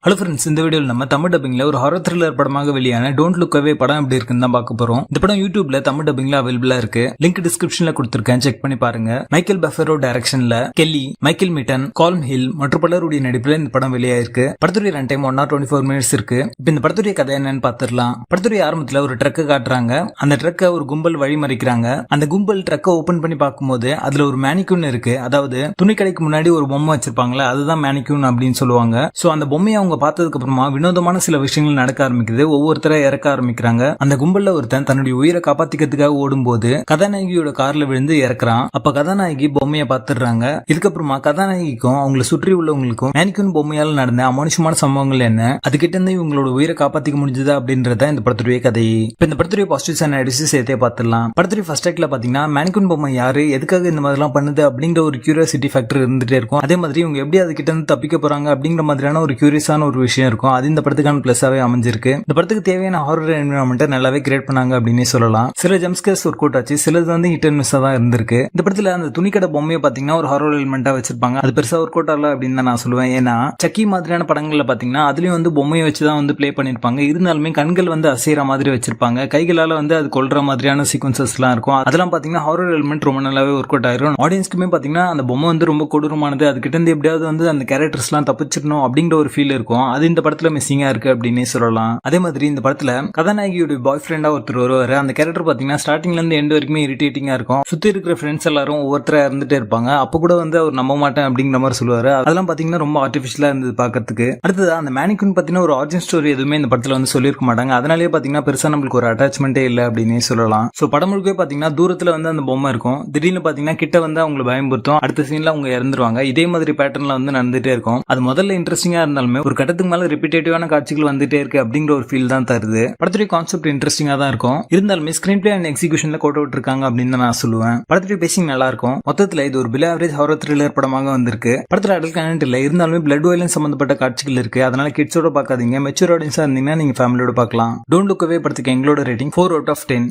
Hello friends, இந்த வீடியோவில் நம்ம தமிழ் டப்பிங்ல ஒரு ஹாரர் த்ரில்லர் படமாக வெளியான டோன்ட் லுக் அவே படம் எப்படி இருக்குன்னு தான் பார்க்க போறோம். இந்த படம் யூடியூப்ல தமிழ் டப்பிங்ல அவைலபிளா இருக்கு. லிங்க் டிஸ்கிரிப்ஷன்ல கொடுத்திருக்கேன், செக் பண்ணி பாருங்க. மைக்கேல் பஃபெரோ டைரக்ஷன்ல Kelly, Michael mitten, calm hill மற்றும் பலருடைய நடிப்புல இந்த படம் வெளியாயிருக்கு. படத்துடைய ரன் டைம் 124 மினிட்ஸ் இருக்கு. இப்போ இந்த படத்துடைய கதை என்னன்னு பார்த்துடலாம். படத்துடைய ஆரம்பத்துல ஒரு ட்ரக்கை காட்டுறாங்க. அந்த ட்ரக்கை ஒரு கும்பல் வழிமறிக்கிறாங்க. அந்த கும்பல் ட்ரக்கை ஓபன் பண்ணி பார்க்கும்போது அதுல ஒரு மேனிக்யூன் இருக்கு. அதாவது துணி கடைக்கு முன்னாடி ஒரு பொம்மை வச்சிருப்பாங்களா, அதுதான் மேனிக்யூன் அப்படின்னு சொல்லுவாங்க. சோ அந்த பொம்மையை அவங்க பார்த்ததுக்கு அப்புறமா வினோதமான சில விஷயங்கள் நடக்க ஆரம்பிக்குது. ஒவ்வொருத்தரை இறக்க ஆரம்பிக்கிறாங்க. அந்த கும்பல்ல ஒருத்தன் தன்னுடைய உயிரை காப்பாத்திக்கிறதுக்காக ஓடும்போது கதாநாயகியோட கார்ல விழுந்து இறக்குறான். அப்ப கதாநாயகி பொம்மையை பாத்துறாங்க. இதுக்கப்புறமா கதாநாயகிக்கும் அவங்களை சுற்றி உள்ளவங்களுக்கும் மேனிக்யூன் பொம்மையால நடந்த அமானுஷமான சம்பவங்கள் என்ன, அதுகிட்ட இருந்து இவங்களோட உயிரை காப்பாத்திக்க முடிஞ்சதா அப்படின்றத இந்த படத்துடைய கதை. இப்ப இந்த படத்துடைய பாசிட்டிவ்ஸ் அண்ட் நெகட்டிவ்ஸ் சேர்த்தே பார்த்துடலாம். படத்துடைய ஃபர்ஸ்ட் ஆக்ட்ல பாத்தீங்கன்னா மேனிக்யூன் பொம்மை யாரு, எதுக்காக இந்த மாதிரி எல்லாம் பண்ணுது அப்படிங்கிற ஒரு கியூரியாசிட்டி ஃபேக்டர் இருந்துட்டே இருக்கும். அதே மாதிரி இவங்க எப்படி அதுகிட்ட இருந்து தப்பிக்க போறாங்க அப்படிங்கிற மாதிரியான ஒரு கியூரியஸான ஒரு விஷயம் இருக்கும். அது இந்த படத்துக்கான பிளஸாவே அமைஞ்சிருக்கு. இந்த படத்துக்கு தேவையான ஹாரர் என்விரான்மெண்ட் நல்லாவே கிரியேட் பண்ணாங்க அப்படின்னு சொல்லலாம். சில ஜம்ப்ஸ்கேர்ஸ் ஒர்க் அவுட் ஆச்சு, சிலது வந்து ஹிட் அண்ட் மிஸ்ஸா தான் இருந்திருக்கு. இந்த படத்துல அந்த துணிக்கடை பொம்மையை பாத்தீங்கன்னா ஒரு ஹாரர் எலிமெண்டா வச்சிருப்பாங்க. அது பெருசா ஒர்க் அவுட் ஆகல அப்படின்னு தான் நான் சொல்லுவேன். ஏன்னா சக்கி மாதிரியான படங்கள்ல பாத்தீங்கன்னா அதுலயும் வந்து பொம்மையை வச்சுதான் வந்து பிளே பண்ணிருப்பாங்க. இருந்தாலுமே கண்கள் வந்து அசைற மாதிரி வச்சிருப்பாங்க. கைகளால வந்து அது கொல்ற மாதிரியான சீக்வன்சஸ் எல்லாம் இருக்கும். அதெல்லாம் பாத்தீங்கன்னா ஹாரர் எலிமெண்ட் ரொம்ப நல்லாவே ஒர்க் அவுட் ஆயிரும். ஆடியன்ஸ்க்குமே பாத்தீங்கன்னா அந்த பொம்மை வந்து ரொம்ப கொடூரமானது, அதுகிட்ட இருந்து எப்படியாவது வந்து அந்த கேரக்டர்ஸ் எல்லாம் தப்பிச்சிடணும் அப்படிங்கிற ஒரு ஃபீல் இருக்கும். அது இந்த படத்துல மிஸ்ஸிங்கா இருக்கு அப்படின்னே சொல்லலாம். அதே மாதிரி இந்த படத்துல கதாநாயகியோட பாய் ஃப்ரெண்டா ஒருத்தர் வருவாரு. அந்த கேரக்டர் பாத்தீங்கன்னா ஸ்டார்டிங்ல இருந்து எண்ட் வரைக்குமே இரிட்டேட்டிங்கா இருக்கும். சுத்தி இருக்கிற ஃப்ரெண்ட்ஸ் எல்லாரும் ஒவ்வொருத்தரா இருந்துட்டே இருப்பாங்க. அப்ப கூட வந்து அவர் நம்ப மாட்டேன் அப்படிங்கிற மாதிரி சொல்லுவாரு. அதெல்லாம் பாத்தீங்கன்னா ரொம்ப ஆர்டிபிஷியலா இருந்தது பாக்கிறதுக்கு. அடுத்தது அந்த மேனிக்யூன் பத்தின ஒரு ஆரிஜின் ஸ்டோரி எதுவுமே இந்த படத்துல வந்து சொல்லிருக்க மாட்டாங்க. அதனாலேயே பாத்தீங்கன்னா பெருசா நம்மளுக்கு ஒரு அட்டாச்மெண்டே இல்ல அப்படின்னே சொல்லலாம். சோ படம் முழுக்கவே பாத்தீங்கன்னா தூரத்துல வந்து அந்த பொம்மை இருக்கும். திடீர்னு பாத்தீங்கன்னா கிட்ட வந்து அவங்களை பயன்படுத்தும். அடுத்த சீன்ல அவங்க இறந்துருவாங்க. இதே மாதிரி பேட்டர்ன்ல வந்து நடந்துட்டே இருக்கும். அது முதல்ல இன்ட்ரெஸ்டிங்கா இருந்தாலுமே ஒரு கட்டத்துக்கு மேல ரிப்பீட்டேட்டிவான காட்சிகள் வந்துட்டே இருக்கு அப்படிங்கிற ஒரு ஃபீல் தான் தருது. படத்துடைய கான்செப்ட் இன்ட்ரெஸ்டிங்கா தான் இருக்கும். இருந்தாலுமே ஸ்கிரீன் பிளே அண்ட் எக்ஸிகியூஷன்ல கோட் அவுட் இருக்காங்க அப்படின்னு நான் சொல்லுவேன். படத்துடைய பேசிங் நல்லா இருக்கும். மொத்தத்துல இது ஒரு பிலோ ஆவரேஜ் ஹாரர் த்ரில்லர் படமாக வந்திருக்கு. படத்துல அடல்ட் கண்டென்ட் இல்ல, இருந்தாலுமே பிளட் வயலன்ஸ் சம்பந்தப்பட்ட காட்சிகள் இருக்கு. அதனால கிட்ஸோட பார்க்காதீங்க. மெச்சூர் ஆடியன்ஸா இருந்தீங்கன்னா நீங்க ஃபேமிலியோட பார்க்கலாம். டோன்ட் லுக் அவே படத்துக்கு எங்களோட ரேட்டிங் 4 out of 10.